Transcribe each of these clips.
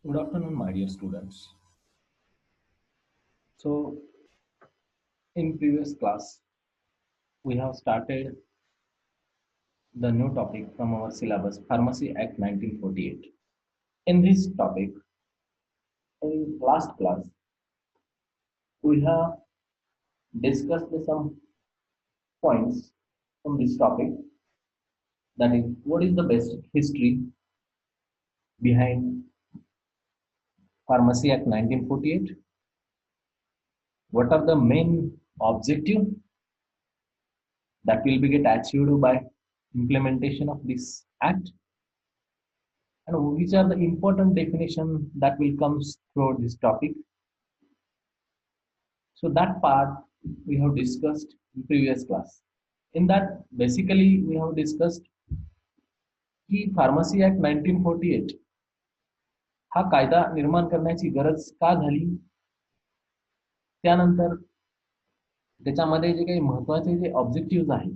Good afternoon, my dear students. So, in previous class, we have started the new topic from our syllabus, Pharmacy Act 1948. In this topic, in last class, we have discussed some points from this topic. That is, what is the basic history behind Pharmacy Act 1948? What are the main objective that will be get achieved by implementation of this act? And which are the important definition that will come through this topic. So that part we have discussed in previous class. In that, basically we have discussed की pharmacy act 1948 हा कायदा निर्माण करण्याची गरज का झाली, त्यानंतर त्याच्यामध्ये जे काही महत्त्वाचे जे ऑब्जेक्टिव्ह आहेत,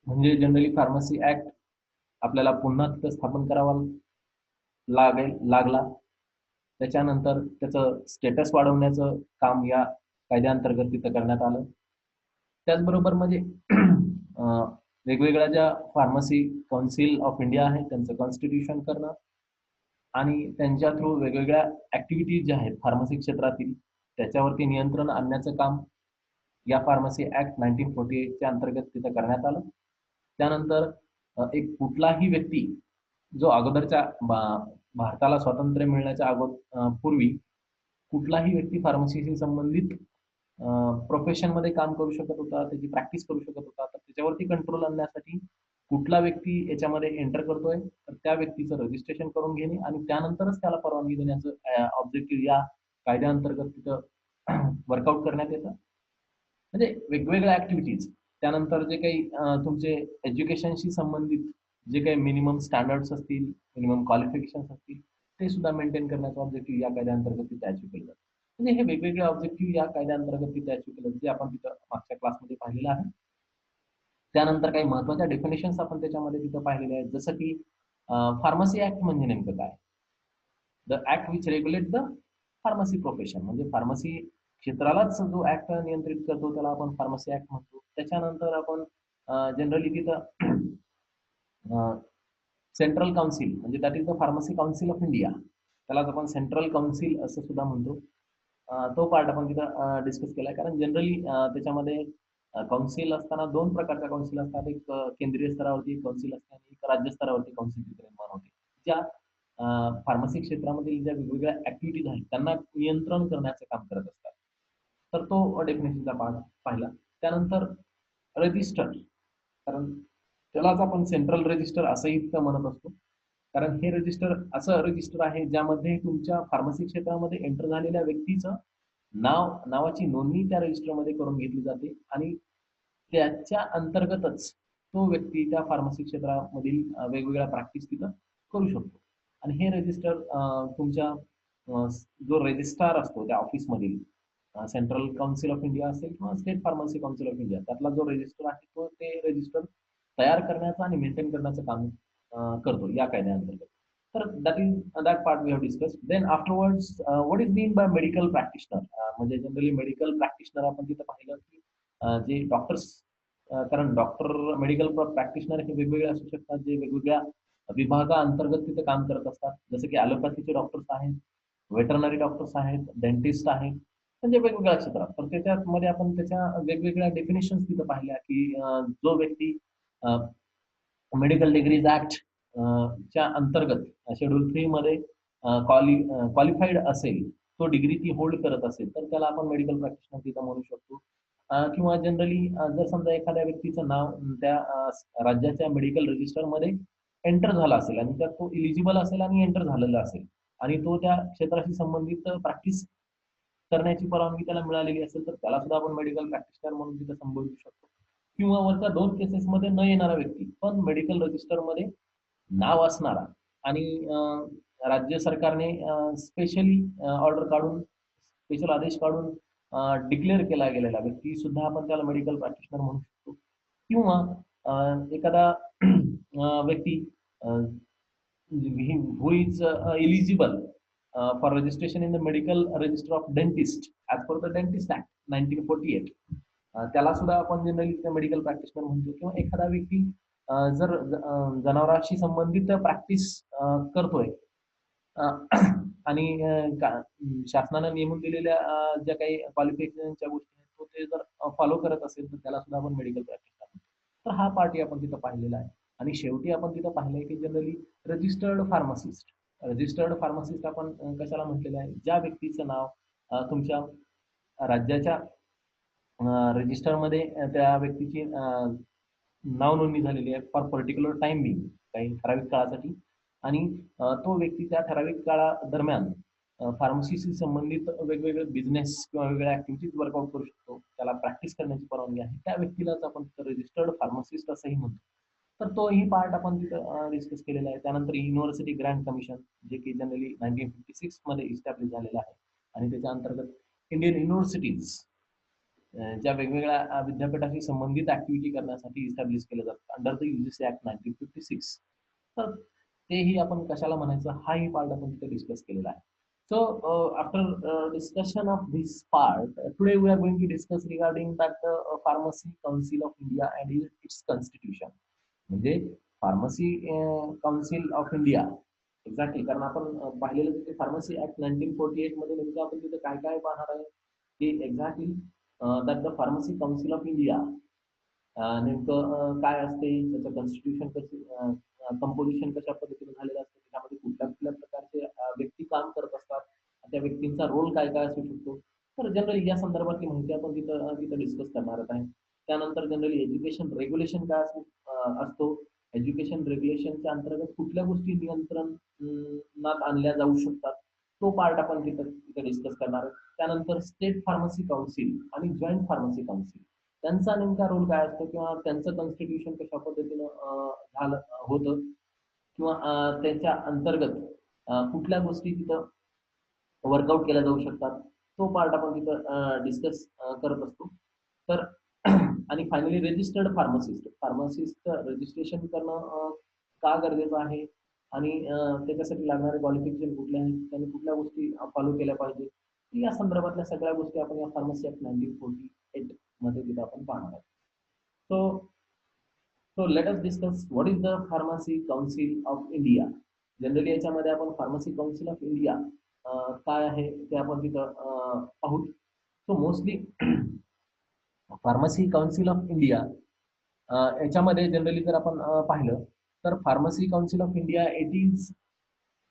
म्हणजे जनरली फार्मसी ऍक्ट आपल्याला पुन्हा तिथं स्थापन करावा लागला, त्याच्यानंतर त्याचं स्टेटस वाढवण्याचं काम या कायद्याअंतर्गत तिथं करण्यात आलं. त्याचबरोबर म्हणजे वेगवेगळ्या ज्या फार्मसी काउन्सिल ऑफ इंडिया आहे त्यांचं कॉन्स्टिट्यूशन करणं आणि त्यांच्या थ्रू वेगवेगळ्या ऍक्टिव्हिटीज ज्या आहेत फार्मसी क्षेत्रातील त्याच्यावरती नियंत्रण आणण्याचं काम या फार्मसी ऍक्ट 1948 च्या अंतर्गत तिथं करण्यात आलं. त्यानंतर एक कुठलाही व्यक्ती जो अगोदरच्या भारताला स्वातंत्र्य मिळण्याच्या पूर्वी कुठलाही व्यक्ती फार्मसीशी संबंधित प्रोफेशन मध्ये काम करू शकत होता, त्याची प्रॅक्टिस करू शकत होता. तर त्याच्यावरती कंट्रोल आणण्यासाठी कुठला व्यक्ती याच्यामध्ये एंटर करतोय तर त्या व्यक्तीचं रजिस्ट्रेशन करून घेणे आणि त्यानंतरच त्याला परवानगी देण्याचं ऑब्जेक्टिव्ह या कायद्याअंतर्गत तिथं वर्कआउट करण्यात येतं. म्हणजे वेगवेगळ्या ऍक्टिव्हिटीज, त्यानंतर जे काही तुमचे एज्युकेशनशी संबंधित जे काही मिनिमम स्टँडर्ड्स असतील, मिनिमम क्वालिफिकेशन्स असतील, ते सुद्धा मेंटेन करण्याचं ऑब्जेक्टिव्ह या कायद्याअंतर्गत तिथे अचीव्ह केलं जातं. म्हणजे हे वेगवेगळे ऑब्जेक्टिव्ह या कायद्याअंतर्गत तिथे अचीव्ह केलं, जे आपण तिथं मागच्या क्लासमध्ये पाहिलेलं आहे. त्यानंतर काही महत्त्वाच्या डेफिनेशन्स आपण त्याच्यामध्ये तिथं पाहिलेले आहेत, जसं की फार्मसी ऍक्ट म्हणजे नेमकं काय. The act which regulate the pharmacy profession, म्हणजे फार्मसी क्षेत्रालाच जो ऍक्ट नियंत्रित करतो त्याला आपण फार्मसी ऍक्ट म्हणतो. त्याच्यानंतर आपण जनरली तिथं सेंट्रल काउन्सिल, म्हणजे that is the pharmacy council of India, त्यालाच आपण सेंट्रल काउन्सिल असं सुद्धा म्हणतो. तो पार्ट आपण तिथं डिस्कस केलाय, कारण जनरली त्याच्यामध्ये काउन्सिल असताना दोन प्रकारच्या काउन्सिल असतात. एक केंद्रीय स्तरावरती काउन्सिल असते आणि एक राज्य स्तरावरती काउन्सिल निर्माण होते, ज्या फार्मसी क्षेत्रामधील ज्या वेगवेगळ्या ऍक्टिव्हिटीज आहेत त्यांना नियंत्रण करण्याचं काम करत असतात. तर तो डेफिनेशनचा पार्ट पाहिला. त्यानंतर रजिस्टर, कारण त्यालाच आपण सेंट्रल रजिस्टर असंही म्हणत असतो, कारण हे रजिस्टर असं रजिस्टर आहे ज्यामध्ये तुमच्या फार्मसी क्षेत्रामध्ये एंटर झालेल्या व्यक्तीचं नावाची नोंदणी त्या रजिस्टरमध्ये करून घेतली जाते आणि त्याच्या अंतर्गतच तो व्यक्ती त्या फार्मसी क्षेत्रामधील वेगवेगळ्या प्रॅक्टिस तिथं करू शकतो. आणि हे रजिस्टर तुमच्या जो रजिस्ट्रार असतो त्या ऑफिसमधील, सेंट्रल काउन्सिल ऑफ इंडिया असेल किंवा state pharmacy council of India, त्यातला जो रजिस्टर आहे तो ते रजिस्टर तयार करण्याचं आणि मेंटेन करण्याचं काम करतो या कायद्याअंतर्गत. तर that part we have discuss. Then afterwards what is mean by medical practitioner, म्हणजे जनरली मेडिकल प्रॅक्टिशनर आपण तिथं पाहिलं की जे डॉक्टर्स, कारण डॉक्टर मेडिकल प्रॅक्टिशनर हे वेगवेगळे असू शकतात, जे वेगवेगळ्या विभागाअंतर्गत तिथे काम करत असतात, जसं की ॲलोपॅथीचे डॉक्टर्स आहेत, वेटरनरी डॉक्टर्स आहेत, डेंटिस्ट आहेत, म्हणजे वेगवेगळ्या क्षेत्रात. तर त्याच्यामध्ये आपण त्याच्या वेगवेगळ्या डेफिनेशन्स तिथं पाहिल्या की जो व्यक्ती मेडिकल डिग्रीज ऍक्ट च्या अंतर्गत शेड्यूल 3 मध्ये क्वालिफाईड असेल, तो डिग्री ती होल्ड करत असेल, तर त्याला आपण मेडिकल प्रॅक्टिशनर तिथं म्हणू शकतो. किंवा जनरली जर समजा एखाद्या व्यक्तीचं नाव त्या राज्याच्या मेडिकल रजिस्टरमध्ये एंटर झाला असेल आणि त्यात तो इलिजिबल असेल आणि एंटर झालेला असेल आणि तो त्या क्षेत्राशी संबंधित प्रॅक्टिस करण्याची परवानगी त्याला मिळालेली असेल, तर त्याला सुद्धा आपण मेडिकल प्रॅक्टिशनर म्हणून तिथं संबोधू शकतो. किंवा वरच्या दोन केसेसमध्ये न येणारा व्यक्ती पण मेडिकल रजिस्टरमध्ये नाव असणारा आणि राज्य सरकारने स्पेशली ऑर्डर काढून, स्पेशल आदेश काढून डिक्लेअर केला गेलेला व्यक्ती सुद्धा आपण त्याला मेडिकल प्रॅक्टिशनर म्हणू शकतो. किंवा एखादा व्यक्ती who is eligible for registration in the medical register of dentist as per the Dentist Act 1948. त्याला सुद्धा आपण जनरली मेडिकल प्रॅक्टिशनर म्हणतो. किंवा एखादा व्यक्ती जर जनावरांशी संबंधित प्रॅक्टिस करतोय आणि शासनाने नेमून दिलेल्या ज्या काही क्वालिफिकेशनच्या गोष्टी आहेत तो ते जर फॉलो करत असेल तर त्याला सुद्धा आपण मेडिकल प्रॅक्टिशनर म्हणतो. तर हा पार्टी आपण तिथं पाहिलेला आहे. आणि शेवटी आपण तिथं पाहिलंय की generally registered pharmacist. Registered pharmacist आपण कशाला म्हटलेलं आहे, ज्या व्यक्तीचं नाव तुमच्या राज्याच्या रजिस्टरमध्ये त्या व्यक्तीची नाव नोंदणी झालेली आहे फॉर पर्टिक्युलर टाइम बिंग, काही ठराविक काळासाठी. आणि तो व्यक्ती त्या ठराविक काळा दरम्यान फार्मसीशी संबंधित वेगवेगळे बिझनेस किंवा वेगवेगळ्या ऍक्टिव्हिटीज वर्कआउट करू शकतो, त्याला प्रॅक्टिस करण्याची परवानगी आहे, त्या व्यक्तीलाच आपण रजिस्टर्ड फार्मासिस्ट असंही म्हणतो. तर तोही पार्ट आपण तिथं डिस्कस केलेला आहे. त्यानंतर युनिव्हर्सिटी ग्रँट कमिशन, जे की जनरली 1956 मध्ये इस्टॅब्लिश झालेलं आहे. आणि त्याच्या अंतर्गत इंडियन युनिव्हर्सिटीज ज्या वेगवेगळ्या विद्यापीठाशी संबंधित ऍक्टिव्हिटी करण्यासाठी इस्टॅब्लिश केलं जातं अंडर द UGC ऍक्ट 1956. तर तेही आपण कशाला म्हणायचं हाही पार्ट आपण तिथे डिस्कस केलेला आहे. So after discussion of this part, today we are going to discuss regarding that Pharmacy Council of India and its constitution. म्हणजे pharmacy council of India exactly, कारण आपण पाहिलेलं की फार्मसी ऍक्ट 1948 मध्ये नेमकं आपण तिथे काय काय पाहणार आहे की exactly that the pharmacy council of India नेमकं काय असते, त्याचं कॉन्स्टिट्यूशन कशी, कंपोजिशन कशा पद्धतीने झालेलं असतं, त्याच्यामध्ये कुठल्या कुठल्या प्रकारचे व्यक्ती काम करत असतात, त्या व्यक्तींचा रोल काय काय असू शकतो. तर जनरली या संदर्भातली माहिती आपण तिथं डिस्कस करणार आहे. त्यानंतर जनरली एज्युकेशन रेग्युलेशन काय असतो, एज्युकेशन रेग्युलेशनच्या अंतर्गत कुठल्या गोष्टी नियंत्रणात आणल्या जाऊ शकतात, तो पार्ट आपण तिथं डिस्कस करणार आहे. त्यानंतर स्टेट फार्मसी काउन्सिल आणि जॉईंट फार्मसी काउन्सिल, त्यांचा नेमका रोल काय असतो किंवा त्यांचं कॉन्स्टिट्यूशन कशा पद्धतीनं झालं होतं, किंवा त्यांच्या अंतर्गत कुठल्या गोष्टी तिथं वर्कआउट केल्या जाऊ शकतात, तो पार्ट आपण तिथं डिस्कस करत असतो. तर आणि फायनली रजिस्टर्ड फार्मासिस्ट रजिस्ट्रेशन करणं का गरजेचं आहे आणि त्याच्यासाठी लागणारे क्वालिफिकेशन कुठले आहेत, त्यांनी कुठल्या गोष्टी फॉलो केल्या पाहिजे, या संदर्भातल्या सगळ्या गोष्टी आपण या फार्मसी ऍक्ट 1948 मध्ये तिथं आपण पाहणार आहोत. So let us discuss what is the pharmacy council of India. Generally याच्यामध्ये आपण फार्मसी काउन्सिल ऑफ इंडिया काय आहे ते आपण तिथं पाहू. So mostly pharmacy council of India याच्यामध्ये जनरली जर आपण पाहिलं तर pharmacy council of India it is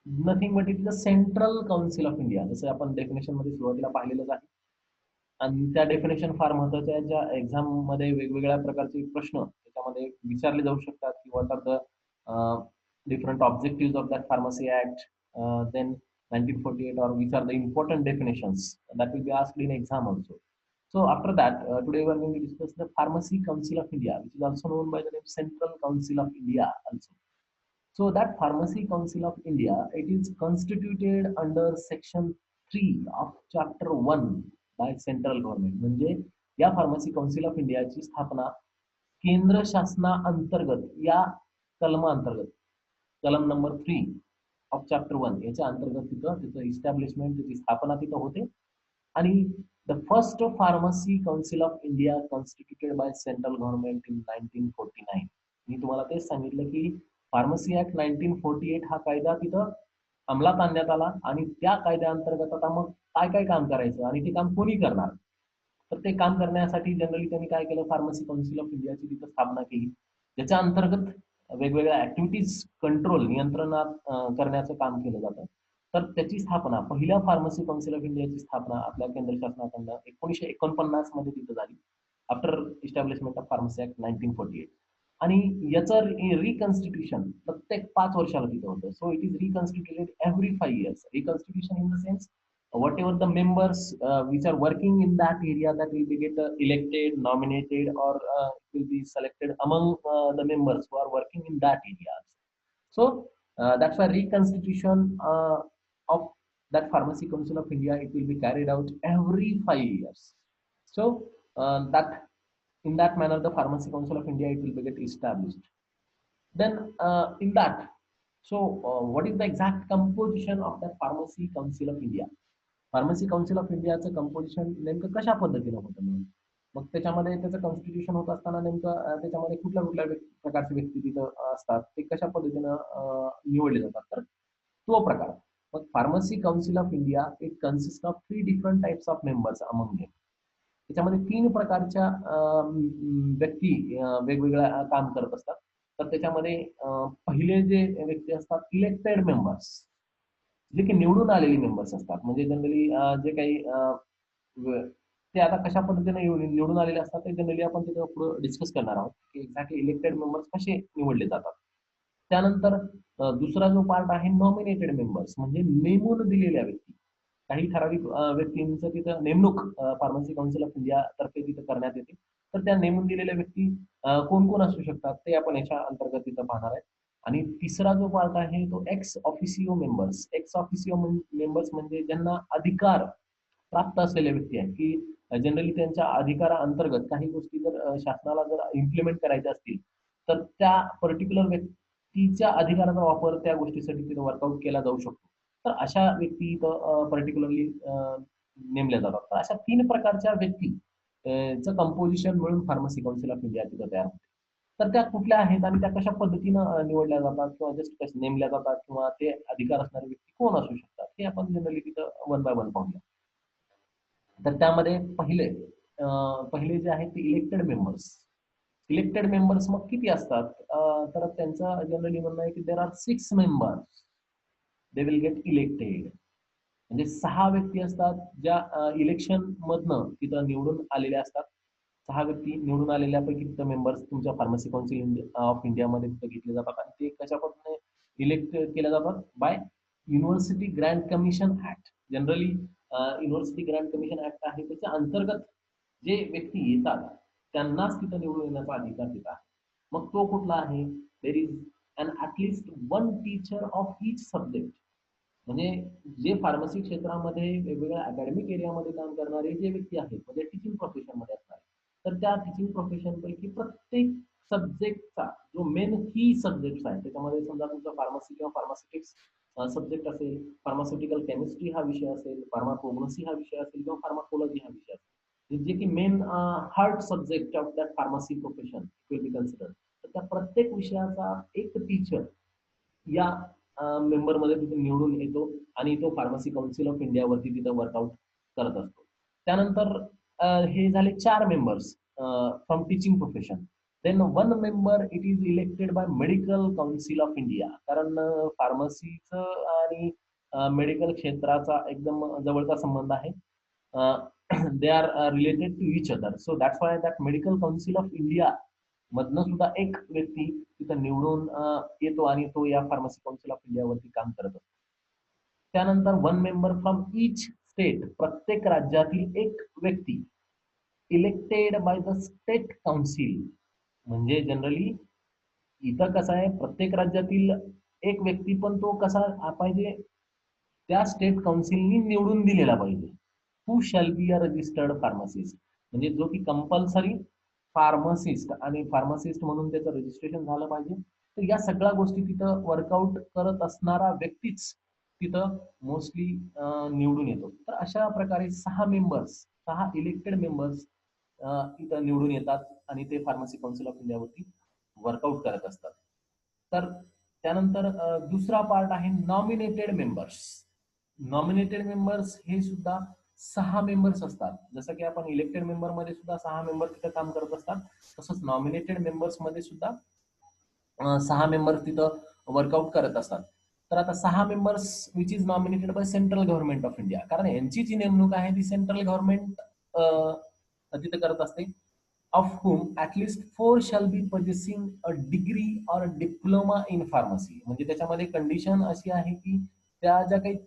nothing but it is the central council of India, जसं आपण डेफिनेशन मध्ये सुरुवातीला पाहिलेलंच आहे. आणि त्या डेफिनेशन फार महत्वाच्या आहेत, ज्या एक्झाम मध्ये वेगवेगळ्या प्रकारचे प्रश्न त्याच्यामध्ये विचारले जाऊ शकतात की what are the different objective of that pharmacy act, then 1948, or which are the important definitions that will be asked in exam also. So after that, today we are going to discuss the Pharmacy Council of India, which is also known by the name Central Council of India also. So that Pharmacy Council of India, it is constituted under Section 3 of Chapter 1 by Central Government. म्हणजे या pharmacy council of इंडियाची स्थापना केंद्र शासना अंतर्गत या कलमांतर्गत, कलम number 3 of chapter 1 याच्या अंतर्गत तिथं त्याचं इस्टॅब्लिशमेंट, त्याची स्थापना तिथं होते. आणि the first pharmacy council of India constituted by central government in 1949. मी तुम्हाला तेच सांगितलं की फार्मसी ऍक्ट 1948 हा कायदा तिथं अंमलात आणण्यात आला आणि त्या कायद्याअंतर्गत आता मग काय काय काम करायचं आणि ते काम कोणी करणार, तर ते काम करण्यासाठी जनरली त्यांनी काय केलं, फार्मसी काउन्सिल ऑफ इंडियाची तिथं स्थापना केली, ज्याच्या अंतर्गत वेगवेगळ्या ऍक्टिव्हिटीज कंट्रोल नियंत्रणात करण्याचं काम केलं जातं. तर त्याची स्थापना, पहिल्या फार्मसी काउन्सिल ऑफ इंडियाची स्थापना आपल्या केंद्र शासनाकडनं 1949 मध्ये तिथं झाली, after establishment of pharmacy act 1948. आणि याचं रिकॉन्स्टिट्यूशन प्रत्येक 5 वर्षाला तिथं होतं. So it is reconstituted every 5 years. Reconstitution in the sense whatever the members which are working in that area, that will be get elected, nominated, or will be selected among the members who are working in that area. So that's why reconstitution of that Pharmacy Council of India, it will be carried out every 5 years. So that in that manner the Pharmacy Council of India, it will be get established. Then in that, so what is the exact composition of the pharmacy council of India? Pharmacy council of इंडियाचं composition नेमकं कशा पद्धतीनं होतं म्हणून मग त्याच्यामध्ये त्याचं constitution होत असताना नेमकं त्याच्यामध्ये कुठल्या कुठल्या प्रकारचे व्यक्ती तिथं असतात ते कशा पद्धतीनं निवडले जातात तर तो प्रकार. मग pharmacy council of India it consist of 3 different types of members among them. त्याच्यामध्ये 3 प्रकारच्या व्यक्ती वेगवेगळ्या काम करत असतात. तर त्याच्यामध्ये पहिले जे व्यक्ती असतात इलेक्टेड मेंबर्स, जे की निवडून आलेली मेंबर्स असतात. म्हणजे जनरली जे काही ते आता कशा पद्धतीने निवडून आलेले असतात ते जनरली आपण तिथं पुढे डिस्कस करणार आहोत की एक्झॅक्टली इलेक्टेड मेंबर्स कसे निवडले जातात. त्यानंतर दुसरा जो पार्ट आहे नॉमिनेटेड मेंबर्स, म्हणजे नेमून दिलेल्या व्यक्ती. काही ठराविक व्यक्तींचं तिथं नेमणूक फार्मसी काउन्सिल ऑफ इंडिया तर्फे तिथं करण्यात येते. तर त्या नेमून दिलेल्या व्यक्ती कोण कोण असू शकतात ते आपण याच्या अंतर्गत तिथं पाहणार आहे. आणि तिसरा जो पार्ट आहे तो x officio members. X officio members म्हणजे ज्यांना अधिकार प्राप्त असलेल्या व्यक्ती आहेत की जनरली त्यांच्या अधिकाराअंतर्गत काही गोष्टी जर शासनाला जर इम्प्लिमेंट करायच्या असतील तर त्या पर्टिक्युलर व्यक्तीच्या अधिकाराचा वापर त्या गोष्टीसाठी तिथं वर्कआउट केला जाऊ शकतो. तर अशा व्यक्ती इथं पर्टिक्युलरली नेमल्या जातात. तर अशा 3 प्रकारच्या व्यक्ती चं कंपोजिशन मिळून फार्मसी काउन्सिल ऑफ इंडिया तिथं तयार होते. तर त्या कुठल्या आहेत आणि त्या कशा पद्धतीनं निवडल्या जातात किंवा जस्ट कशा नेमल्या जातात किंवा ते अधिकार असणारे व्यक्ती कोण असू शकतात हे आपण जनरली तिथं वन बाय वन पाहूया. तर त्यामध्ये पहिले जे आहेत ते इलेक्टेड मेंबर्स. इलेक्टेड मेंबर्स मग किती असतात? तर त्यांचं जनरली म्हणणं आहे की there are 6 members they will get elected. म्हणजे 6 व्यक्ती असतात ज्या इलेक्शन मधनं तिथं निवडून आलेल्या असतात. 6 व्यक्ती निवडून आलेल्यापैकी तिथं मेंबर्स तुमच्या फार्मसी काउन्सिल ऑफ इंडियामध्ये तिथं घेतले जातात आणि ते कशा पद्धतीने इलेक्ट केल्या जातात by university grant commission act. Generally university grant commission act आहे त्याच्या अंतर्गत जे व्यक्ती येतात त्यांनाच तिथं निवडून येण्याचा अधिकार तिथं आहे. मग तो कुठला आहे? There is an at least one teacher of each subject. म्हणजे जे फार्मसी क्षेत्रामध्ये वेगवेगळ्या अकॅडमिक एरियामध्ये काम करणारे जे व्यक्ती आहेत म्हणजे टीचिंग प्रोफेशनमध्ये असणार तर त्या टीचिंग प्रोफेशन पैकी प्रत्येक सब्जेक्टचा जो मेन की सब्जेक्ट आहे त्याच्यामध्ये समजा तुमचा फार्मसी किंवा फार्मास्युटिक्स सब्जेक्ट असेल, फार्मास्युटिकल केमिस्ट्री हा विषय असेल, फार्माकोग्नोसी हा विषय असेल किंवा फार्माकोलॉजी हा विषय असेल, जे की main hard subject of that pharmacy profession will be consider. तर त्या प्रत्येक विषयाचा एक टीचर या मेंबरमध्ये तिथे निवडून येतो आणि तो फार्मसी काउन्सिल ऑफ इंडियावरती तिथं वर्कआउट करत असतो. त्यानंतर हे झाले 4 members from teaching profession. Then one member it is elected by medical council of India. कारण फार्मसीचं आणि मेडिकल क्षेत्राचा एकदम जवळचा संबंध आहे. They are related to each other. So that's why that medical council of India मधनं सुद्धा एक व्यक्ती तिथं निवडून येतो आणि तो या फार्मसी काउन्सिल ऑफ इंडियावरती काम करत असतो. त्यानंतर one member from each state. प्रत्येक राज्यातील एक व्यक्ती elected by the state council. म्हणजे जनरली इथं कसं आहे प्रत्येक राज्यातील एक व्यक्ती पण तो कसा पाहिजे त्या स्टेट काउन्सिलनी निवडून दिलेला पाहिजे. Who shall be a registered pharmacist. म्हणजे जो की कंपल्सरी फार्मासिस्ट आणि फार्मासिस्ट म्हणून त्याचं रजिस्ट्रेशन झालं पाहिजे. तर या सगळ्या गोष्टी तिथं वर्कआउट करत असणारा व्यक्तीच तिथं मोस्टली निवडून येतो. तर अशा प्रकारे 6 इलेक्टेड मेंबर्स इथं निवडून येतात आणि ते फार्मसी काउन्सिल ऑफ इंडियावरती वर्कआउट करत असतात. तर त्यानंतर दुसरा पार्ट आहे नॉमिनेटेड मेंबर्स. नॉमिनेटेड मेंबर्स हे सुद्धा 6 मेंबर्स असतात. जसं की आपण इलेक्टेड मेंबर मध्ये सुद्धा 6 मेंबर तिथं काम करत असतात तसंच नॉमिनेटेड मेंबर्स मध्ये सुद्धा 6 मेंबर्स तिथं वर्कआउट करत असतात. तर आता 6 members which is nominated by central government of India. कारण यांची जी नेमणूक आहे ती सेंट्रल गव्हर्नमेंट तिथे करत असते. Of hmm at least 4 shall be possessing a degree or diploma in pharmacy. म्हणजे त्याच्यामध्ये कंडिशन अशी आहे की त्या ज्या काही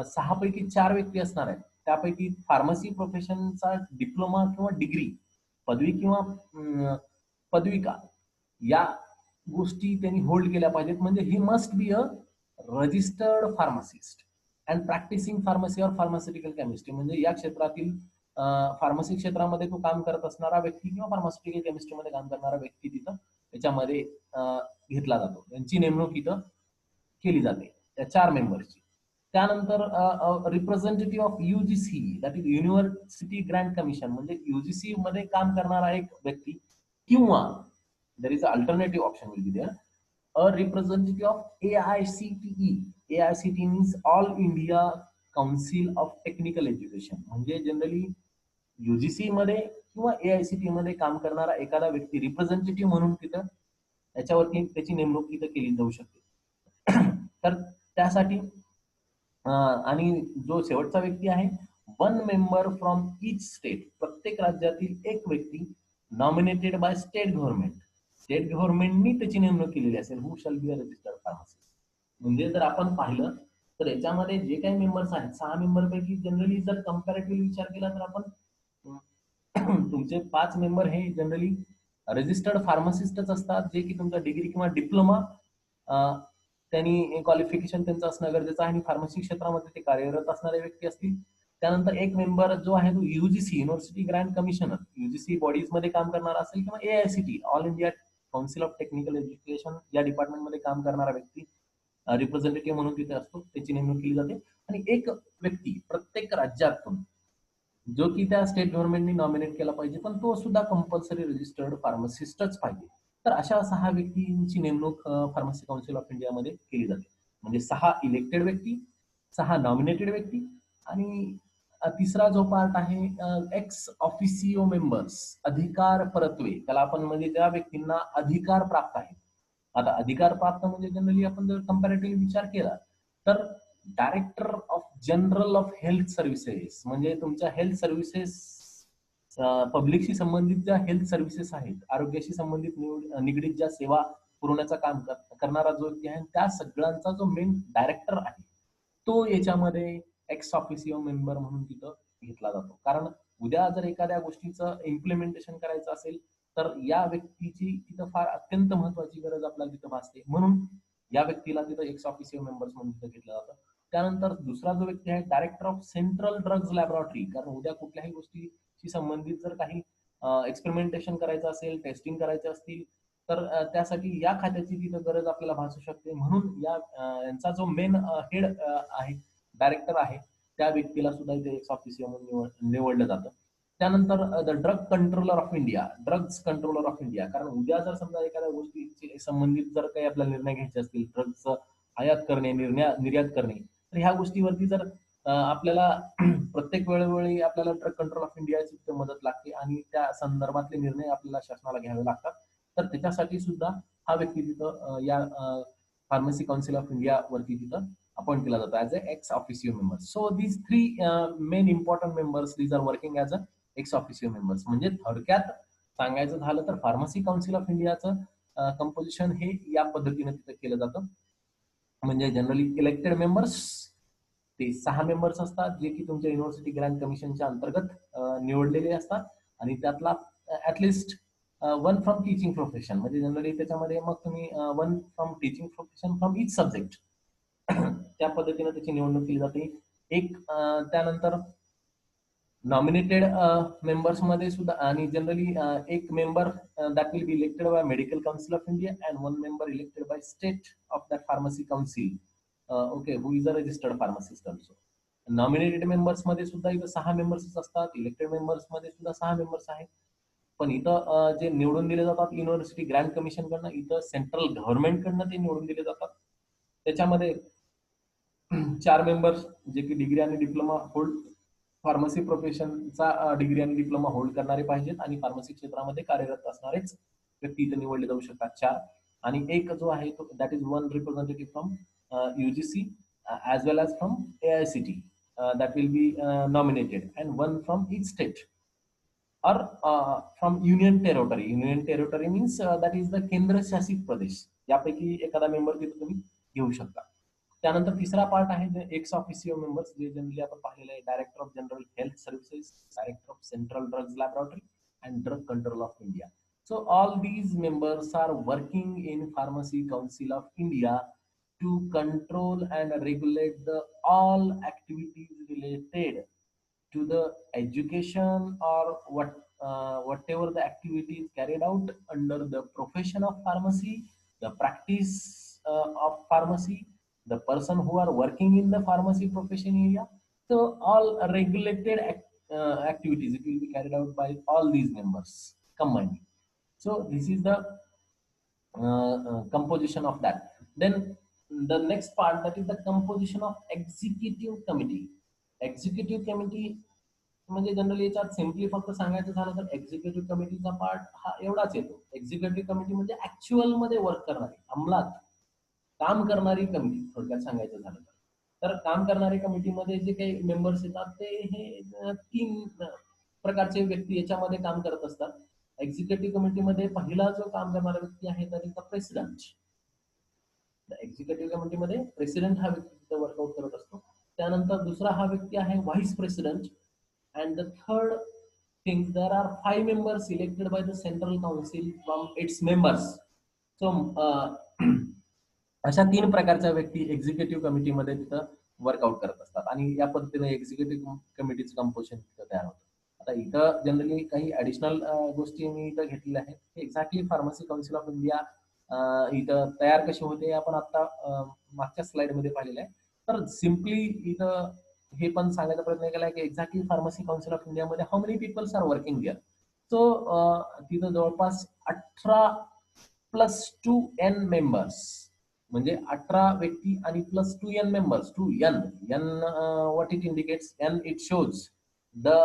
6 पैकी 4 व्यक्ती असणार आहेत त्यापैकी फार्मसी प्रोफेशनचा डिप्लोमा किंवा डिग्री पदवी किंवा पदविका या गोष्टी त्यांनी होल्ड केल्या पाहिजेत. म्हणजे he must be a registered pharmacist and practising pharmacy or pharmaceutical chemistry. म्हणजे या क्षेत्रातील फार्मसी क्षेत्रामध्ये तो काम करत असणारा व्यक्ती किंवा फार्मास्युटिकल केमिस्ट्रीमध्ये काम करणारा व्यक्ती तिथं त्याच्यामध्ये घेतला जातो. यांची नेमणूक इथं केली जाते त्या 4 मेंबरची. त्यानंतर representative of UGC, that is university grant commission, म्हणजे युजीसी मध्ये काम करणारा एक व्यक्ती, किंवा there is alternative option will be there, a representative of AICTE. AICTE means all India council of technical education, म्हणजे जनरली युजीसी मध्ये किंवा AICTE मध्ये काम करणारा एखादा व्यक्ती रिप्रेझेंटेटिव्ह म्हणून तिथं त्याच्यावरती त्याची नेमणूक तिथं केली जाऊ शकते. तर त्यासाठी आणि जो शेवटचा व्यक्ती आहे, 1 मेंबर फ्रॉम इच स्टेट, प्रत्येक राज्यातील एक व्यक्ती nominated by state government, state गव्हर्नमेंटनी त्याची नेमणूक केलेली असेल, who shall be a registered pharmacist. म्हणजे जर आपण पाहिलं तर याच्यामध्ये जे काही मेंबर्स आहेत, 6 मेंबर पैकी जनरली जर कम्पॅरेटिव्ह विचार केला तर आपण तुमचे 5 मेंबर हे जनरली रजिस्टर्ड फार्मासिस्टच असतात, जे की तुमचा डिग्री किंवा डिप्लोमा त्यांनी क्वालिफिकेशन त्यांचं असणं गरजेचं आहे आणि फार्मसी क्षेत्रामध्ये ते कार्यरत असणारे व्यक्ती असतील. त्यानंतर एक मेंबर जो आहे तो UGC, university Grant commissioner, UGC bodies मध्ये काम करणारा असेल, किंवा AICTE, all India council of technical education या डिपार्टमेंटमध्ये काम करणारा व्यक्ती रिप्रेझेंटेटिव्ह म्हणून तिथे असतो, त्याची नेमणूक केली जाते. आणि एक व्यक्ती प्रत्येक राज्यातून जो की त्या स्टेट गव्हर्नमेंटनी नॉमिनेट केला पाहिजे, पण तो सुद्धा कंपल्सरी रजिस्टर्ड फार्मासिस्टच पाहिजे. तर अशा 6 व्यक्तींची नेमणूक फार्मसी काउन्सिल ऑफ इंडियामध्ये केली जाते. म्हणजे 6 इलेक्टेड व्यक्ती, 6 नॉमिनेटेड व्यक्ती, आणि तिसरा जो पार्ट आहे एक्स ऑफिसिओ मेंबर्स, अधिकार परत्वे, त्याला आपण म्हणजे ज्या व्यक्तींना अधिकार प्राप्त आहे. आता अधिकार प्राप्त म्हणजे जनरली आपण जर कंपॅरेटिव्ह विचार केला तर director of general of health services, म्हणजे तुमच्या हेल्थ सर्व्हिसेस, पब्लिकशी संबंधित ज्या हेल्थ सर्व्हिसेस आहेत, आरोग्याशी संबंधित निगडीत ज्या सेवा पुरवण्याचं काम करणारा जो व्यक्ती आहे, त्या सगळ्यांचा जो मेन डायरेक्टर आहे, तो याच्यामध्ये एक्स ऑफिसिओ मेंबर म्हणून तिथं घेतला जातो. कारण उद्या जर एखाद्या गोष्टीचं इम्प्लिमेंटेशन करायचं असेल तर या व्यक्तीची तिथं फार अत्यंत महत्वाची गरज आपल्याला तिथं भासते, म्हणून या व्यक्तीला तिथं एक्स ऑफिसिओ मेंबर्स म्हणून तिथं घेतलं जातं. त्यानंतर दुसरा जो व्यक्ती आहे, director of central drugs laboratory, कारण उद्या कुठल्याही गोष्टीशी संबंधित जर काही एक्सपेरिमेंटेशन करायचं असेल, टेस्टिंग करायचे असतील, तर त्यासाठी या खात्याची तिथं गरज आपल्याला भासू शकते, म्हणून यांचा जो मेन हेड आहे, डायरेक्टर आहे, त्या व्यक्तीला सुद्धा इथे एक्स ऑफिसिओ म्हणून निवडलं जातं. त्यानंतर the drug controller of India, drugs controller of India, कारण उद्या जर समजा एखाद्या गोष्टीची संबंधित जर काही आपल्याला निर्णय घ्यायचे असतील, ड्रग्जचं आयात करणे, निर्यात करणे, तर ह्या गोष्टीवरती जर आपल्याला प्रत्येक वेळोवेळी आपल्याला ड्रग कंट्रोल ऑफ इंडियाची मदत लागते आणि त्या संदर्भातले निर्णय आपल्याला शासनाला घ्यावे लागतात, तर त्याच्यासाठी सुद्धा हा व्यक्ती तिथं या फार्मसी काउन्सिल ऑफ इंडिया वरती तिथं अपॉइंट केला जातो as a ex officio members. So these 3 main important members these are working as a ex officio members. म्हणजे थोडक्यात सांगायचं झालं तर फार्मसी काउन्सिल ऑफ इंडियाचं कंपोजिशन हे या पद्धतीने तिथं केलं जातं. म्हणजे जनरली इलेक्टेड मेंबर्स ते 6 मेंबर्स असतात, जे की तुमच्या युनिव्हर्सिटी ग्रँट कमिशनच्या अंतर्गत निवडलेले असतात, आणि त्यातला ऍटलिस्ट 1 फ्रॉम टीचिंग प्रोफेशन, म्हणजे जनरली त्याच्यामध्ये मग तुम्ही 1 from teaching profession from each subject, त्या पद्धतीने त्याची निवडणूक केली जाते. एक त्यानंतर नॉमिनेटेड मेंबर्स मध्ये सुद्धा, आणि जनरली एक member that will be elected by medical council of India and 1 member elected by state of that pharmacy council, okay, who is a registered pharmacist also. Nominated members मध्ये सुद्धा इथं 6 members असतात, elected members मध्ये सुद्धा 6 members आहेत. पण इथं जे निवडून दिले जातात युनिव्हर्सिटी ग्रँट कमिशन कडनं, इथं सेंट्रल गव्हर्नमेंट कडनं ते निवडून दिले जातात. त्याच्यामध्ये 4 मेंबर्स जे की डिग्री आणि डिप्लोमा होल्ड, फार्मसी प्रोफेशनचा डिग्री आणि डिप्लोमा होल्ड करणारे पाहिजेत, आणि फार्मसी क्षेत्रामध्ये कार्यरत असणारेच व्यक्ती इथे निवडले जाऊ शकतात 4. आणि एक जो आहे तो that is 1 representative from UGC as well as from AICTE that will be nominated, and 1 from each state or from union territory. Union territory means that is the केंद्र शासित प्रदेश, यापैकी एखादा मेंबर तिथे तुम्ही घेऊ शकता. त्यानंतर तिसरा पार्ट आहे एक्स ऑफिसिओ मेंबर्स, जे जनरली आपण पाहिलेलं आहे, director of general health services, director of central drugs laboratory and drug control of India. So all these members are working in Pharmacy Council of India to control and regulate the all activities related to the education or whatever the activities carried out under the profession of pharmacy, the practice of pharmacy, the person who are working in the pharmacy profession area. So all regulated activities, it will be carried out by all these members combined. So this is the composition of that. Then the next part, that is the composition of executive committee. Executive committee म्हणजे generally याच्यात simply फक्त सांगायचं झालं तर executive कमिटीचा part हा एवढाच येतो. Executive committee म्हणजे ऍक्च्युअल मध्ये वर्क करणारी, अंमलात काम करणारी कमिटी, थोडक्यात सांगायचं झालं तर काम करणारी कमिटीमध्ये जे काही मेंबर्स येतात ते हे तीन प्रकारचे व्यक्ती याच्यामध्ये काम करत असतात. एक्झिक्युटिव्ह कमिटीमध्ये पहिला जो काम करणारा व्यक्ती आहे तर इज द प्रेसिडेंट. एक्झिक्युटिव्ह कमिटीमध्ये प्रेसिडेंट हा व्यक्ती वर्कआउट करत असतो. त्यानंतर दुसरा हा व्यक्ती आहे vice president. And the third thing, there are 5 members elected by the central council from its members. So अशा तीन प्रकारच्या व्यक्ती एक्झिक्युटिव्ह कमिटीमध्ये तिथं वर्कआउट करत असतात आणि या पद्धतीने एक्झिक्युटिव्ह कमिटीचं कंपोजिशन तयार होतं. आता इथं जनरली काही ऍडिशनल गोष्टी मी इथं घेतलेल्या आहेत. Exactly pharmacy council of India इथं तयार कशी होते आपण आता मागच्या स्लाइड मध्ये पाहिलेलं आहे. तर सिम्पली इथं हे पण सांगायचा प्रयत्न केला की exactly pharmacy council of India मध्ये how many peoples are working here. So तिथं जवळपास 18+2n मेंबर्स, म्हणजे 18 व्यक्ती आणि +2n members. 2n what it indicates, n it shows the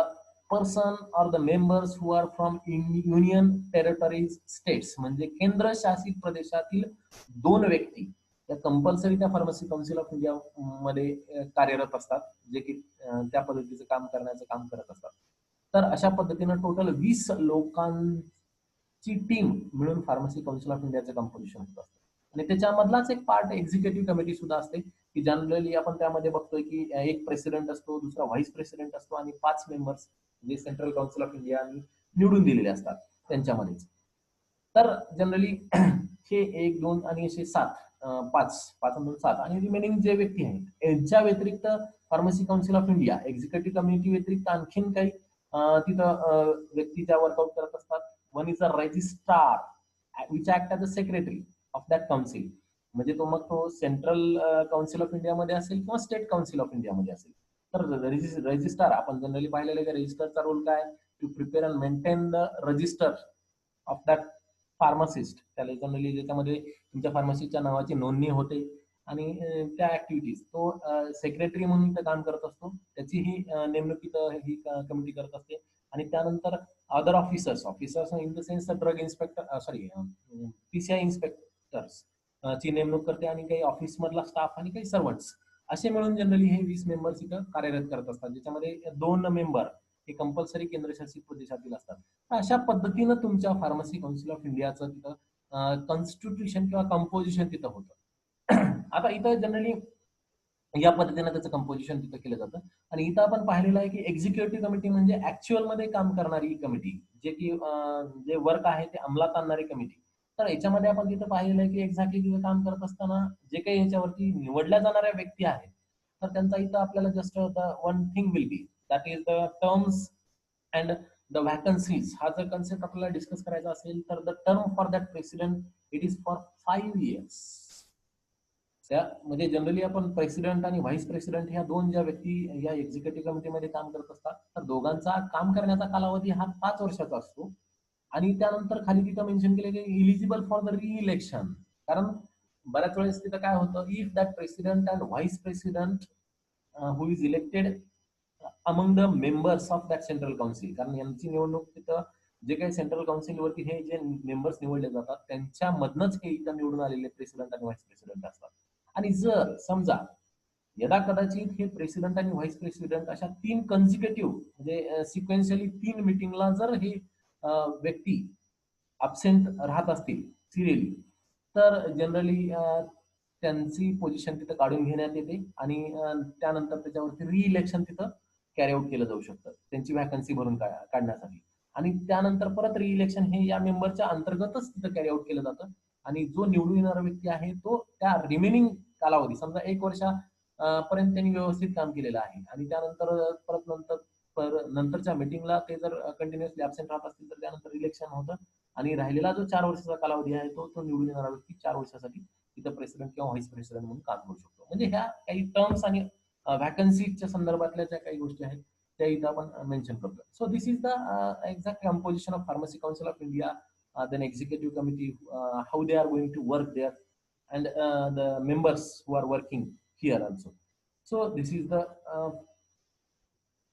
person or the members who are from union territories states, म्हणजे केंद्र शासित प्रदेशातील 2 व्यक्ती त्या कंपल्सरी त्या फार्मसी काउन्सिल ऑफ इंडिया मध्ये कार्यरत असतात, जे की त्या पद्धतीचं काम करण्याचं काम करत असतात. तर अशा पद्धतीनं टोटल 20 लोकांची टीम मिळून फार्मसी काउन्सिल ऑफ इंडियाचं कंपोजिशन होत असतं. आणि त्याच्यामधलाच एक पार्ट एक्झिक्युटिव्ह कमिटी सुद्धा असते की जनरली आपण त्यामध्ये बघतोय की एक प्रेसिडेंट असतो, दुसरा व्हाईस प्रेसिडेंट असतो आणि 5 मेंबर्स जे सेंट्रल काउन्सिल ऑफ इंडिया निवडून दिलेले असतात त्यांच्यामध्येच. तर जनरली हे 1, 2 आणि असे 7, 5 आणि 2 7 आणि रिमेनिंग जे व्यक्ती आहेत यांच्या व्यतिरिक्त pharmacy council of India executive committee व्यतिरिक्त आणखीन काही तिथं व्यक्ती ज्या वर्कआउट करत असतात. One is a registrar which act as a secretary of that council. म्हणजे तो मग तो सेंट्रल काउन्सिल ऑफ इंडिया मध्ये असेल किंवा स्टेट काउन्सिल ऑफ इंडिया मध्ये असेल. तर रजिस्ट्रार आपण जनरली पाहिलेलं आहे की रजिस्टरचा रोल काय, to prepare and maintain the register of that pharmacist. त्याला जनरली ज्याच्यामध्ये तुमच्या फार्मसीच्या नावाची नोंदणी होते आणि त्या ऍक्टिव्हिटीज तो सेक्रेटरी म्हणून इथं काम करत असतो. त्याची ही नेमणूक इथं ही कमिटी करत असते. आणि त्यानंतर other officers in the sense drug inspector PCI inspectors ची नेमणूक करते आणि काही ऑफिस मधला स्टाफ आणि काही सर्वंट्स असे मिळून जनरली हे 20 मेंबर्स इथं कार्यरत करत असतात, ज्याच्यामध्ये 2 मेंबर हे कंपल्सरी केंद्रशासित प्रदेशातील असतात. अशा पद्धतीनं तुमच्या फार्मसी काउन्सिल ऑफ इंडियाचं तिथं कॉन्स्टिट्यूशन किंवा कंपोजिशन तिथं होतं. आता इथं जनरली या पद्धतीनं त्याचं कंपोजिशन तिथं केलं जातं. आणि इथं आपण पाहिलेलं आहे की एक्झिक्युटिव्ह कमिटी म्हणजे ऍक्च्युअल मध्ये काम करणारी कमिटी, जे की जे वर्क आहे ते अंमलात आणणारी कमिटी. तर याच्यामध्ये आपण तिथं पाहिलेलं आहे की एक्झॅक्टली तिथं काम करत असताना जे काही याच्यावरती निवडल्या जाणाऱ्या व्यक्ती आहेत तर त्यांचा इथं आपल्याला just the one thing will be that is the terms and the vacancies. हा जर कन्सेप्ट आपल्याला डिस्कस करायचा असेल तर the term for that president it is for 5 years. म्हणजे जनरली आपण प्रेसिडेंट आणि व्हाईस प्रेसिडेंट ह्या 2 ज्या व्यक्ती या एक्झिक्युटिव्ह कमिटीमध्ये काम करत असतात तर दोघांचा काम करण्याचा कालावधी हा 5 वर्षाचा असतो. आणि त्यानंतर खाली तिथं मेन्शन केलं की इलिजिबल फॉर द रिइलेक्शन. कारण बऱ्याच वेळेस तिथं काय होतं, if that president and vice president who is elected among the members of that central council, कारण यांची निवडणूक तिथं जे काही सेंट्रल काउन्सिल वरती हे जे मेंबर्स निवडले जातात त्यांच्यामधनच हे इथं निवडून आलेले प्रेसिडेंट आणि व्हाईस प्रेसिडेंट असतात. आणि जर समजा यदा कदाचित हे प्रेसिडेंट आणि व्हाईस प्रेसिडेंट अशा 3 कन्झिक्युटिव्ह म्हणजे सिक्वेन्शियली 3 मिटिंगला जर हे व्यक्ती अब्सेंट राहत असतील सिरियली तर जनरली त्यांची पोझिशन तिथं काढून घेण्यात येते आणि त्यानंतर त्याच्यावरती रिइलेक्शन तिथं कॅरी आउट केलं जाऊ शकतं त्यांची व्हॅकन्सी भरून काढण्यासाठी. आणि त्यानंतर परत रिइलेक्शन हे या मेंबरच्या अंतर्गतच तिथं कॅरी आउट केलं जातं. आणि जो निवडून येणारा व्यक्ती आहे तो त्या रिमेनिंग कालावधी समजा 1 वर्षा पर्यंत त्यांनी व्यवस्थित काम केलेलं आहे आणि त्यानंतर परत नंतरच्या मीटिंगला ते जर कंटिन्युअसली ऍबसेंट राहत असतील तर त्यानंतर इलेक्शन होतं आणि राहिलेला जो 4 वर्षाचा कालावधी आहे तो निवडून येणारा व्यक्ती 4 वर्षासाठी तिथं प्रेसिडेंट किंवा व्हाईस प्रेसिडेंट म्हणून काम करू शकतो. म्हणजे ह्या काही टर्म्स आणि व्हॅकन्सीच्या संदर्भातल्या ज्या काही गोष्टी आहेत त्या इथं आपण मेन्शन करतो. So this is the exact composition of pharmacy council of India, then executive committee, how they are going to work there, and the members who are working here also. So this is the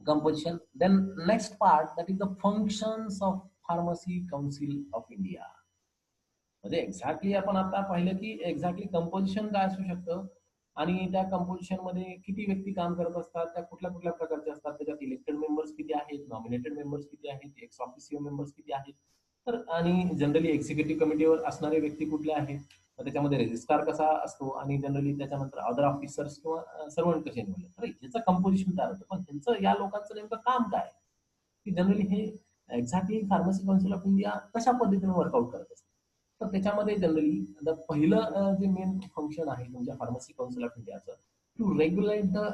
composition. Then next part, that is the functions of Pharmacy Council of India. म्हणजे exactly आपण आता पाहिलं की exactly composition काय असू शकतं आणि त्या कंपोजिशन मध्ये किती व्यक्ती काम करत असतात, त्या कुठल्या कुठल्या प्रकारचे असतात, त्याच्यात इलेक्टेड मेंबर्स किती आहेत, नॉमिनेटेड मेंबर्स किती आहेत, एक्स ऑफिसिओ मेंबर्स किती आहेत, तर आणि जनरली एक्झिक्युटिव्ह कमिटीवर असणारे व्यक्ती कुठले आहेत, त्याच्यामध्ये रजिस्ट्रार कसा असतो आणि जनरली त्याच्यानंतर अदर ऑफिसर्स किंवा सर्वंट कसे निवडले, तर ह्याचं कंपोजिशन तयार होतं. पण ह्यांचं या लोकांचं नेमकं काम काय की जनरली हे exactly pharmacy council of India कशा पद्धतीने वर्कआउट करत असतं. तर त्याच्यामध्ये जनरली पहिलं जे मेन फंक्शन आहे तुमच्या फार्मसी काउन्सिल ऑफ इंडियाचं, to regulate the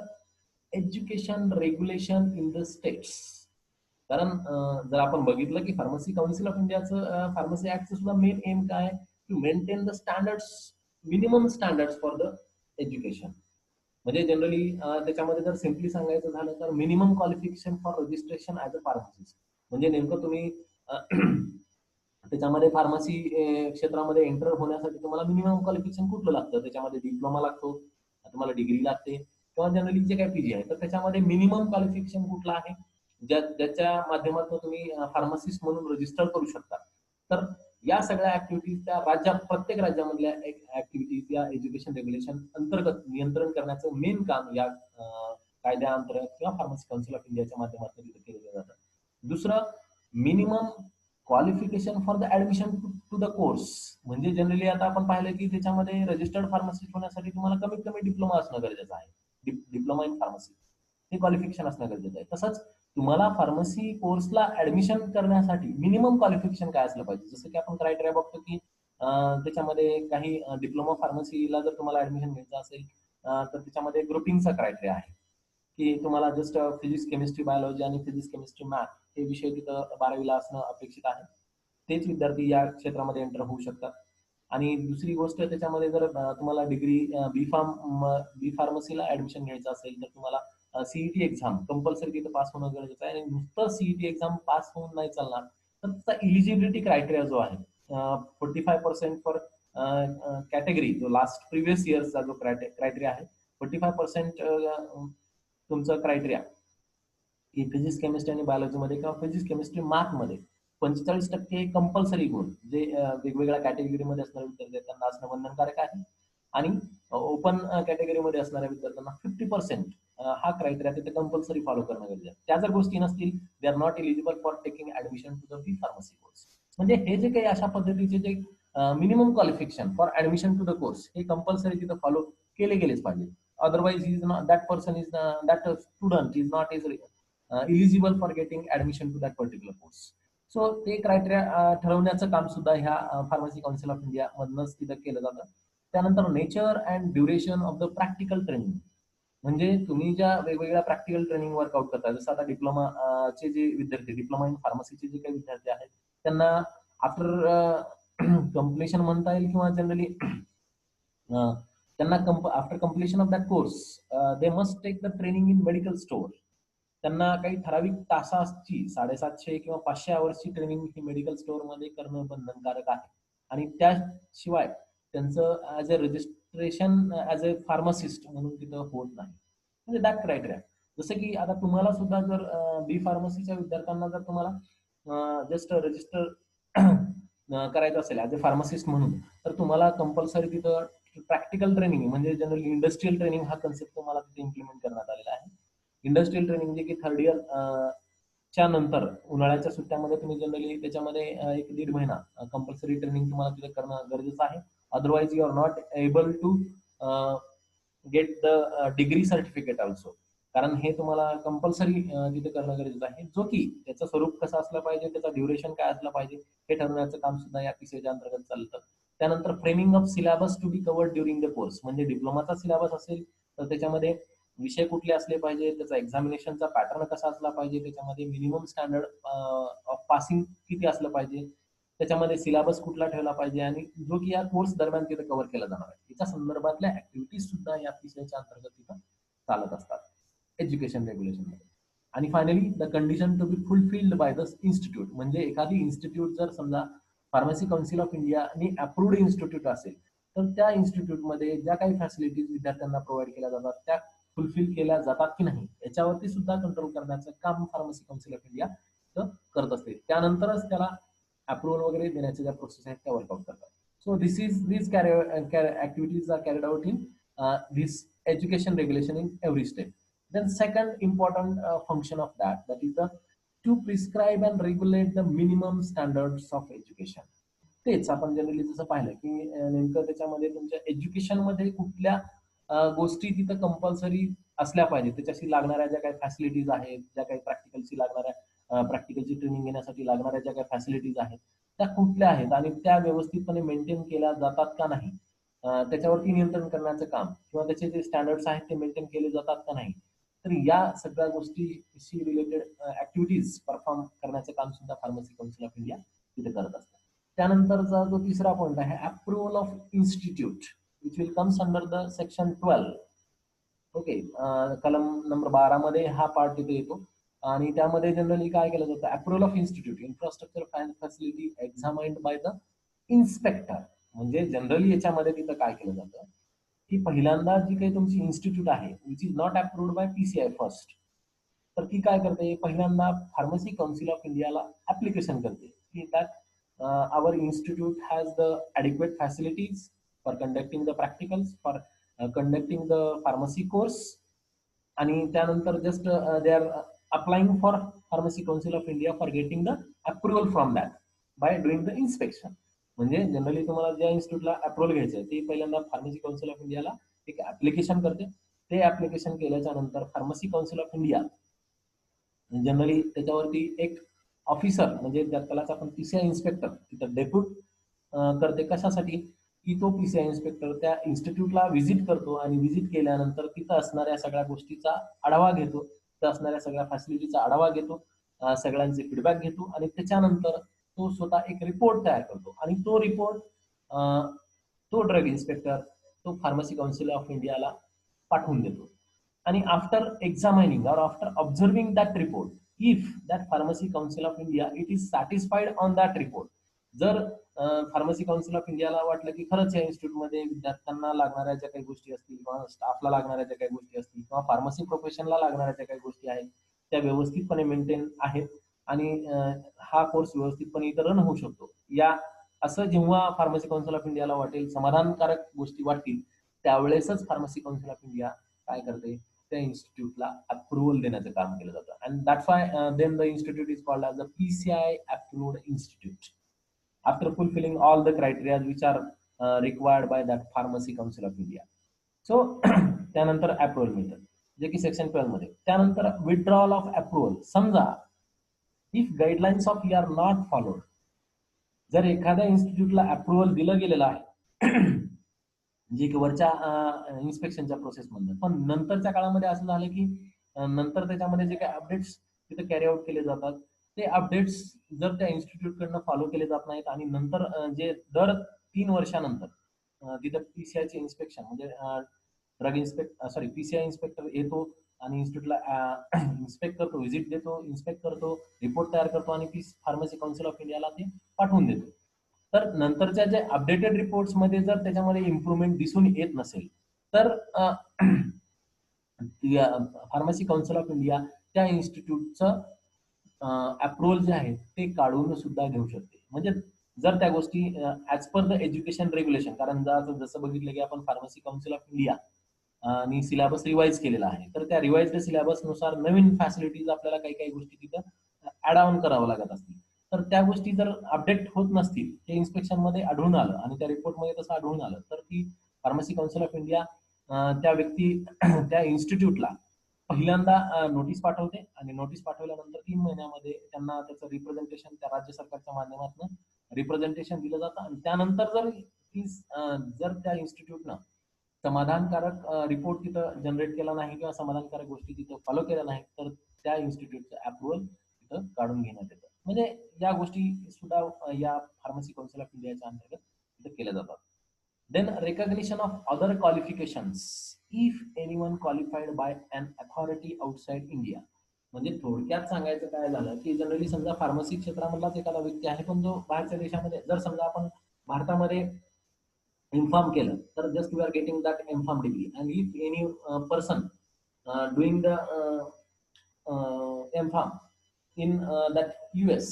education regulation in the states. कारण जर आपण बघितलं की फार्मसी काउन्सिल ऑफ इंडियाचं फार्मसी ऍक्टचं सुद्धा मेन एम काय आहे, to maintain the standards, minimum standards for the education. म्हणजे जनरली त्याच्यामध्ये जर सिम्पली सांगायचं झालं तर minimum qualification for registration as a pharmacist. म्हणजे नेमकं तुम्ही त्याच्यामध्ये फार्मसी क्षेत्रामध्ये एंटर होण्यासाठी तुम्हाला मिनिमम क्वालिफिकेशन कुठलं लागतं, त्याच्यामध्ये डिप्लोमा लागतो, तुम्हाला डिग्री लागते किंवा जनरली जे काही पीजी आहे, तर त्याच्यामध्ये मिनिमम क्वालिफिकेशन कुठलं आहे ज्याच्या माध्यमातून तुम्ही फार्मासिस्ट म्हणून रजिस्टर करू शकता. तर या सगळ्या ऍक्टिव्हिटीज त्या राज्यात प्रत्येक राज्यामधल्या ऍक्टिव्हिटीज या एज्युकेशन रेग्युलेशन अंतर्गत नियंत्रण करण्याचं मेन काम या कायद्याअंतर्गत किंवा फार्मसी काउन्सिल ऑफ इंडियाच्या माध्यमातून तिथे केलं जातं. दुसरं, minimum qualification for the admission to the course. म्हणजे जनरली आता आपण पाहिलं की त्याच्यामध्ये रजिस्टर्ड फार्मसिस्ट होण्यासाठी तुम्हाला कमीत कमी डिप्लोमा असणं गरजेचं आहे, डिप्लोमा इन फार्मसी हे क्वालिफिकेशन असणं गरजेचं आहे. तसंच तुम्हाला फार्मसी कोर्सला ऍडमिशन करण्यासाठी मिनिमम क्वालिफिकेशन काय असलं पाहिजे, जसं की आपण क्रायटेरिया बघतो की त्याच्यामध्ये काही डिप्लोमा फार्मसीला जर तुम्हाला ऍडमिशन घ्यायचं असेल तर त्याच्यामध्ये ग्रुपिंगचा क्रायटेरिया आहे की तुम्हाला जस्ट फिजिक्स केमिस्ट्री बायोलॉजी आणि फिजिक्स केमिस्ट्री मॅथ हे विषय तिथं 12वीला असणं अपेक्षित आहे. तेच विद्यार्थी या क्षेत्रामध्ये एंटर होऊ शकतात. आणि दुसरी गोष्ट त्याच्यामध्ये जर तुम्हाला डिग्री बी फार्मसीला ऍडमिशन घ्यायचं असेल तर तुम्हाला सीईटी एक्झाम कंपल्सरी तिथं पास होणं गरजेचं आहे. आणि नुसतं सीईटी एक्झाम पास होऊन नाही चालणार, तर त्याचा इलिजिबिलिटी क्रायटेरिया जो आहे 45% फॉर कॅटेगरी, जो लास्ट प्रिव्हियस इयर्सचा जो क्रायटेरिया आहे, 45% तुमचं क्रायटेरिया की फिजिक्स केमिस्ट्री आणि बायोलॉजीमध्ये किंवा फिजिक्स केमिस्ट्री मॅथमध्ये 45% कंपल्सरी गुण जे वेगवेगळ्या कॅटेगरीमध्ये असणाऱ्या विद्यार्थी त्यांना असणं बंधनकारक आहे. आणि ओपन कॅटेगरीमध्ये असणाऱ्या विद्यार्थ्यांना 50% हा क्रायटेरिया तिथे कंपल्सरी फॉलो करणं गरजेचं आहे. त्या जर गोष्टी नसतील, they are not eligible for taking admission to the B pharmacy course. म्हणजे हे जे काही अशा पद्धतीचे जे minimum qualification for admission to the course हे कंपल्सरी तिथं फॉलो केले गेलेच पाहिजे. Otherwise is not that person is that student is not is eligible for getting admission to that particular course. So ते क्रायटेरिया ठरवण्याचं काम सुद्धा ह्या फार्मसी काउन्सिल ऑफ इंडिया मधनच तिथं केलं जातं. त्यानंतर nature and duration of the practical training. म्हणजे तुम्ही ज्या वेगवेगळ्या प्रॅक्टिकल ट्रेनिंग वर्कआउट करता, जसं आता डिप्लोमा चे जे विद्यार्थी, डिप्लोमा इन फार्मसीचे जे काही विद्यार्थी आहेत, त्यांना आफ्टर कम्प्लिशन म्हणता येईल किंवा जनरली त्यांना after completion of that course they must take the training in medical store. त्यांना काही ठराविक तासाची 750 किंवा 500 आवर्सची ट्रेनिंग ही मेडिकल स्टोअर मध्ये करणं बंधनकारक आहे. आणि त्याशिवाय त्यांचं as a registration as a pharmacist म्हणून तिथं होत नाही. म्हणजे दॅट क्रायटेरिया. जसं की आता तुम्हाला सुद्धा जर बी फार्मसीच्या विद्यार्थ्यांना जर तुम्हाला जस्ट रजिस्टर करायचं असेल ऍज अ फार्मासिस्ट म्हणून, तर तुम्हाला कंपल्सरी तिथं प्रॅक्टिकल ट्रेनिंग म्हणजे जनरली इंडस्ट्रियल ट्रेनिंग हा कन्सेप्ट तुम्हाला तिथे इम्प्लिमेंट करण्यात आलेला आहे. इंडस्ट्रियल ट्रेनिंग जे की थर्ड इयर च्या नंतर उन्हाळ्याच्या सुट्ट्यामध्ये तुम्ही जनरली त्याच्यामध्ये 1-1.5 महिना कंपल्सरी ट्रेनिंग तुम्हाला तिथे करणं गरजेचं आहे. Otherwise you are not able to get the degree certificate also. कारण हे तुम्हाला कंपल्सरी तिथे करणं गरजेचं आहे, जो की त्याचं स्वरूप कसं असलं पाहिजे, त्याचा ड्युरेशन काय असलं पाहिजे हे ठरवण्याचं काम सुद्धा या पीसीच्या अंतर्गत चालतं. त्यानंतर framing of syllabus to be covered during the course. म्हणजे डिप्लोमाचा सिलेबस असेल तर त्याच्यामध्ये विषय कुठले असले पाहिजे, त्याचा एक्झामिनेशनचा पॅटर्न कसा असला पाहिजे, त्याच्यामध्ये मिनिमम स्टँडर्ड ऑफ पासिंग किती असलं पाहिजे, त्याच्यामध्ये सिलेबस कुठला ठेवला पाहिजे आणि जो की या कोर्स दरम्यान तिथे कव्हर केला जाणार आहे, याच्या संदर्भातल्या ऍक्टिव्हिटीज सुद्धा या पीसीआयच्या अंतर्गत तिथं चालत असतात एज्युकेशन रेग्युलेशन मध्ये. आणि finally the condition to be fulfilled by the institute, म्हणजे एखादी इन्स्टिट्यूट जर समजा फार्मसी काउन्सिल ऑफ इंडिया आणि अप्रूव्ड इन्स्टिट्यूट असेल, तर त्या इन्स्टिट्यूटमध्ये ज्या काही फॅसिलिटीज विद्यार्थ्यांना प्रोव्हाइड केल्या जातात त्या फुलफिल केल्या जातात की नाही याच्यावरती सुद्धा कंट्रोल करण्याचं काम फार्मसी काउन्सिल ऑफ इंडिया करत असते. त्यानंतरच त्याला अप्रुव्हल वगैरे देण्याच्या ज्या प्रोसेस आहेत त्या वर्कआउट करतात. So these activities are carried out in this education regulation in every state. Then second important function of that is the to prescribe and regulate the minimum standards of education. तेच आपण generally जसं पाहिलं की नेमकं त्याच्यामध्ये तुमच्या education मध्ये कुठल्या गोष्टी तिथं कंपल्सरी असल्या पाहिजे, त्याच्याशी लागणाऱ्या ज्या काही फॅसिलिटीज आहेत, ज्या काही प्रॅक्टिकलशी लागणाऱ्या प्रॅक्टिकलची ट्रेनिंग घेण्यासाठी लागणाऱ्या ज्या काही फॅसिलिटीज आहेत त्या कुठल्या आहेत आणि त्या व्यवस्थितपणे मेंटेन केल्या जातात का नाही, त्याच्यावरती नियंत्रण करण्याचं काम किंवा त्याचे जे स्टँडर्ड्स आहेत ते मेंटेन केले जातात का नाही, तर या सगळ्या गोष्टीशी रिलेटेड ऍक्टिव्हिटीज परफॉर्म करण्याचं काम सुद्धा फार्मसी काउन्सिल ऑफ इंडिया तिथे करत असतात. त्यानंतरचा जो तिसरा पॉईंट आहे approval of institute which will comes under the section 12. Okay, कलम नंबर 12 मध्ये हा पार्ट तिथे येतो आणि त्यामध्ये जनरली काय केलं जातं, approval of institute infrastructure and facility examined by the inspector. म्हणजे जनरली याच्यामध्ये तिथं काय केलं जातं की पहिल्यांदा जी काही तुमची इन्स्टिट्यूट आहे which is not approved by PCI first, तर ती काय करते, पहिल्यांदा फार्मसी काउन्सिल ऑफ इंडियाला ऍप्लिकेशन करते की that our institute has the adequate facilities for conducting the practicals, for conducting the pharmacy course, आणि त्यानंतर just they are applying for pharmacy council of India for getting the approval from that by doing the inspection. म्हणजे generally तुम्हाला ज्या इन्स्टिट्यूटला approval घ्यायचं ते पहिल्यांदा pharmacy council of इंडियाला एक ऍप्लिकेशन करते. ते ऍप्लिकेशन केल्याच्या नंतर pharmacy council of India generally त्याच्यावरती एक ऑफिसर म्हणजे त्यालाच आपण पीसीआय इन्स्पेक्टर तिथं डेप्यूट करते. कशासाठी की तो पीसीआय इन्स्पेक्टर त्या इन्स्टिट्यूटला व्हिजिट करतो आणि व्हिजिट केल्यानंतर तिथं असणाऱ्या सगळ्या गोष्टीचा आढावा घेतो, तिथं असणाऱ्या सगळ्या फॅसिलिटीचा आढावा घेतो, सगळ्यांचे फीडबॅक घेतो आणि त्याच्यानंतर तो स्वतः एक रिपोर्ट तयार करतो आणि तो रिपोर्ट तो ड्रग इन्स्पेक्टर तो फार्मसी काउन्सिल ऑफ इंडियाला पाठवून देतो. आणि आफ्टर एक्झामिनिंग और after observing that report, if that pharmacy council of India it is satisfied on that report, जर फार्मसी काउन्सिल ऑफ इंडियाला वाटलं की खरंच या इन्स्टिट्यूटमध्ये विद्यार्थ्यांना लागणाऱ्या ज्या काही गोष्टी असतील किंवा स्टाफला लागणाऱ्या ज्या काही गोष्टी असतील किंवा फार्मसी प्रोफेशनला लागणाऱ्या ज्या काही गोष्टी आहेत त्या व्यवस्थितपणे मेंटेन आहेत आणि हा कोर्स व्यवस्थितपणे इथं रन होऊ शकतो, या असं जेव्हा फार्मसी काउन्सिल ऑफ इंडियाला वाटेल, समाधानकारक गोष्टी वाटतील, त्यावेळेसच फार्मसी काउन्सिल ऑफ इंडिया काय करते, त्या इन्स्टिट्यूटला अप्रुव्हल देण्याचं काम केलं जातं. And that's why then the institute is called as a PCI approved institute after fulfilling all the criteria which are required by that pharmacy council of India. So त्यानंतर approval मिळतं जे की सेक्शन 12 मध्ये. त्यानंतर विथड्रॉल ऑफ अप्रुव्हल. समजा if guidelines of are not followed, जर एखाद्या इन्स्टिट्यूटला approval दिलं गेलेलं आहे जे की वरच्या इन्स्पेक्शनच्या प्रोसेस मधनं, पण नंतरच्या काळामध्ये असं झालं की नंतर त्याच्यामध्ये जे काही अपडेट्स तिथे कॅरी आउट केले जातात ते अपडेट्स जर त्या इन्स्टिट्यूट कडनं फॉलो केले जात नाहीत आणि नंतर जे दर 3 वर्षानंतर तिथं पीसीआयचे इन्स्पेक्शन म्हणजे ड्रग पीसीआय इन्स्पेक्टर येतो आणि इन्स्टिट्यूटला इन्स्पेक्ट करतो, व्हिजिट देतो, इन्स्पेक्ट करतो, रिपोर्ट तयार करतो आणि फार्मसी काउन्सिल ऑफ इंडियाला ते पाठवून देतो. तर नंतरच्या जे अपडेटेड रिपोर्ट्स मध्ये जर त्याच्यामध्ये इम्प्रुव्हमेंट दिसून येत नसेल तर फार्मसी काउन्सिल ऑफ इंडिया त्या इन्स्टिट्यूटचं अप्रुव्हल जे आहे ते काढून सुद्धा घेऊ शकते. म्हणजे जर त्या गोष्टी as per the education regulation, कारण जसं बघितलं की आपण फार्मसी काउन्सिल ऑफ इंडिया आणि सिलेबस रिवाइज केलेला आहे, तर त्या रिवाइज्ड सिलेबस नुसार नवीन फॅसिलिटीज आपल्याला काही काही गोष्टी तिथं ऍड ऑन करावं लागत असतील, तर त्या गोष्टी जर अपडेट होत नसतील, ते इन्स्पेक्शन मध्ये आढळून आलं आणि त्या रिपोर्टमध्ये तसं आढळून आलं, तर ती फार्मसी काउन्सिल ऑफ इंडिया त्या व्यक्ती त्या इन्स्टिट्यूटला पहिल्यांदा नोटीस पाठवते आणि नोटीस पाठवल्यानंतर 3 महिन्यामध्ये त्यांना त्याचं रिप्रेझेंटेशन त्या राज्य सरकारच्या माध्यमातून रिप्रेझेंटेशन दिलं जातं आणि त्यानंतर जर त्या इन्स्टिट्यूटनं समाधानकारक रिपोर्ट तिथं जनरेट केला नाही किंवा समाधानकारक गोष्टी तिथं फॉलो केल्या नाही, तर त्या इन्स्टिट्यूटचं अप्रुव्हल तिथं काढून घेण्यात येतं. म्हणजे या गोष्टी सुद्धा या फार्मसी काउन्सिल ऑफ इंडियाच्या अंतर्गत इथे केल्या जातात. Then recognition of other qualifications if anyone qualified by an authority outside India. म्हणजे थोडक्यात सांगायचं काय झालं की जनरली समजा फार्मसी क्षेत्रामधलाच एखादा व्यक्ती आहे, पण जो बाहेरच्या देशामध्ये, जर समजा आपण भारतामध्ये एम-फार्म केलं तर just we are getting that M Pharm degree, and if any person doing the M Pharm in that US,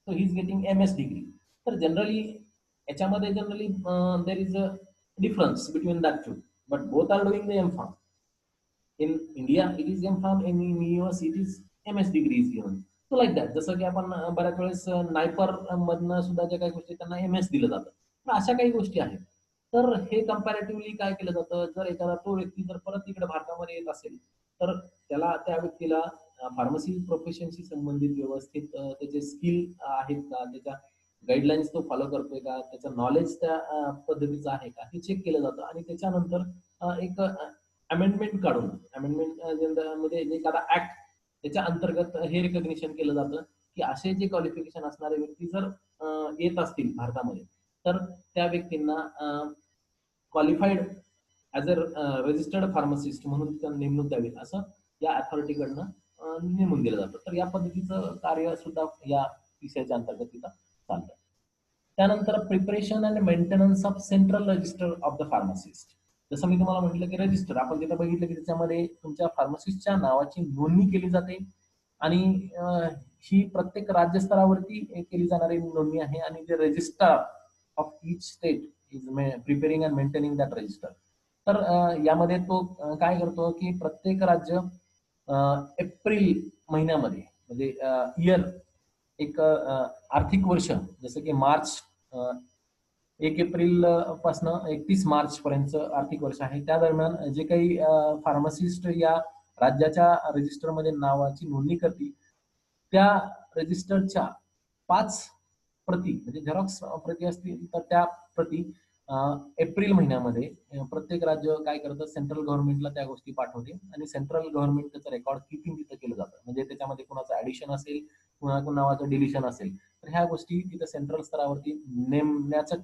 so he is getting MS degree. तर जनरली याच्यामध्ये generally there is a difference between that two, but both are doing the M Pharm. In India it is M Pharm, in US it is MS degree is given. So like that. जसं की आपण बऱ्याच वेळेस नायपर मधनं सुद्धा ज्या काही गोष्टी त्यांना MS दिलं जातं, तर अशा काही गोष्टी आहेत. तर हे कम्पॅरेटिव्हली काय केलं जातं, जर एखादा तो व्यक्ती जर परत इकडे भारतामध्ये येत असेल तर त्याला, त्या व्यक्तीला फार्मसी प्रोफेशनशी संबंधित व्यवस्थित त्याचे स्किल आहेत का, त्याच्या गाईडलाईन्स तो फॉलो करतोय का, त्याचं नॉलेज त्या पद्धतीचं आहे का, हे चेक केलं जातं. आणि त्याच्यानंतर एक अमेंडमेंट काढून, अमेंडमेंट मध्ये एखादा ऍक्ट, त्याच्या अंतर्गत हे रिकग्निशन केलं जातं की असे जे क्वालिफिकेशन असणारे व्यक्ती जर येत असतील भारतामध्ये, तर त्या व्यक्तींना qualified as a registered pharmacist म्हणून नेमणूक द्यावी, असं या अथॉरिटीकडनं नेमून दिलं जातं. तर या पद्धतीचं कार्य सुद्धा या PCI अंतर्गत तिथं चालतं. त्यानंतर preparation and maintenance of central register of the pharmacist. जसं मी तुम्हाला म्हटलं की रजिस्टर, आपण तिथं बघितलं की त्याच्यामध्ये तुमच्या फार्मासिस्टच्या नावाची नोंदणी केली जाते, आणि ही प्रत्येक राज्यस्तरावरती केली जाणारी नोंदणी आहे, आणि जे registrar of each state is preparing and maintaining that register. तर यामध्ये तो काय करतो की प्रत्येक राज्य एप्रिल महिन्यामध्ये, म्हणजे इयर, एक आर्थिक वर्ष, जसं की मार्च 1 एप्रिल पासून 31 मार्च पर्यंत आर्थिक वर्ष आहे, त्या दरम्यान जे काही फार्मासिस्ट या राज्याच्या रजिस्टरमध्ये नावाची नोंदणी करतील, त्या रजिस्टरच्या 5 प्रती, म्हणजे झेरॉक्स प्रती असतील तर त्या प्रती एप्रिल महिन्यामध्ये प्रत्येक राज्य काय करतं, सेंट्रल गव्हर्नमेंटला त्या गोष्टी पाठवते, आणि सेंट्रल गव्हर्नमेंट त्याचं रेकॉर्ड किपिंग तिथं केलं जातं. म्हणजे त्याच्यामध्ये कुणाचं ऍडिशन असेल, कुणाचं नावाचं डिलिशन असेल, तर ह्या गोष्टी तिथं सेंट्रल स्तरावरती नेमण्याचं,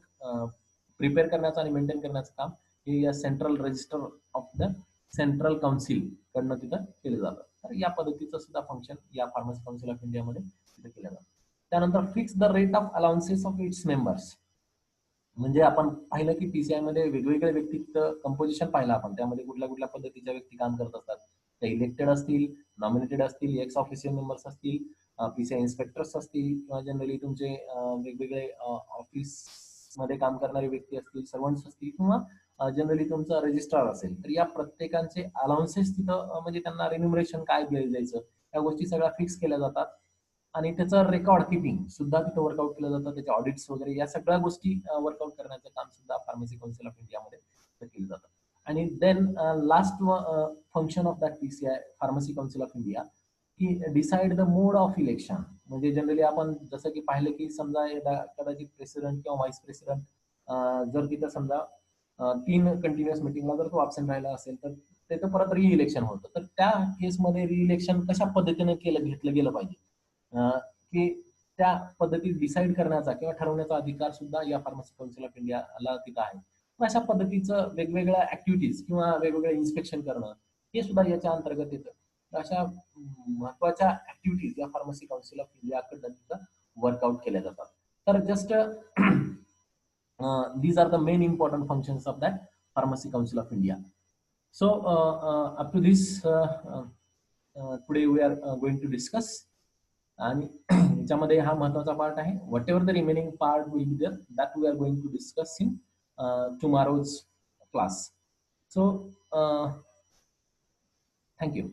प्रिपेअर करण्याचं आणि मेंटेन करण्याचं काम हे या central register of the central council कडनं तिथं केलं जातं. तर या पद्धतीचं सुद्धा फंक्शन या फार्मसी काउन्सिल ऑफ इंडियामध्ये तिथं केलं जातं. त्यानंतर fix the rate of allowances of its members. म्हणजे आपण पाहिलं की PCI मध्ये वेगवेगळे व्यक्तित्व कंपोजिशन पाहिलं आपण, त्यामध्ये कुठल्या कुठल्या पद्धतीच्या व्यक्ती काम करत असतात. त्या इलेक्टेड असतील, नॉमिनेटेड असतील, एक्स ऑफिशियल मेंबर्स असतील, PCI इन्स्पेक्टर्स असतील, किंवा जनरली तुमचे वेगवेगळे ऑफिस मध्ये काम करणारे व्यक्ती असतील, सर्वंट्स असतील, किंवा जनरली तुमचा रजिस्ट्रार असेल. तर या प्रत्येकांचे अलाउन्सेस तिथं म्हणजे त्यांना रेन्युमरेशन काय द्यायचं, या गोष्टी सगळ्या फिक्स केल्या जातात. आणि त्याचं रेकॉर्ड किपिंग सुद्धा तिथं वर्कआउट केलं जातं, त्याचे ऑडिट्स वगैरे या सगळ्या गोष्टी वर्कआउट करण्याचं काम सुद्धा फार्मसी काउन्सिल ऑफ इंडियामध्ये केलं जातं. आणि then last function of that PCI pharmacy council of India की decide the mode of election. म्हणजे जनरली आपण जसं की पाहिलं की समजा कदाचित प्रेसिडेंट किंवा व्हाईस प्रेसिडेंट जर तिथं समजा 3 कंटिन्युअस मिटिंगला जर तो अब्सेंट राहिला असेल, तर त्याचं परत रि इलेक्शन होतं. तर त्या केसमध्ये रि इलेक्शन कशा पद्धतीने घेतलं गेलं पाहिजे, की त्या पद्धतीत डिसाईड करण्याचा किंवा ठरवण्याचा अधिकार सुद्धा या फार्मसी काउन्सिल ऑफ इंडियाला तिथं आहे. अशा पद्धतीचं वेगवेगळ्या ऍक्टिव्हिटीज किंवा वेगवेगळे इन्स्पेक्शन करणं हे सुद्धा याच्या अंतर्गत येतं. अशा महत्वाच्या ऍक्टिव्हिटीज या फार्मसी काउन्सिल ऑफ इंडियाकडनं तिथं वर्कआउट केल्या जातात. तर just these are the main important functions of that Pharmacy Council of India. So up to this today we are going to discuss, आणि याच्यामध्ये हा महत्वाचा पार्ट आहे. Whatever the remaining part will be there, that we are going to discuss in tomorrow's class. So thank you.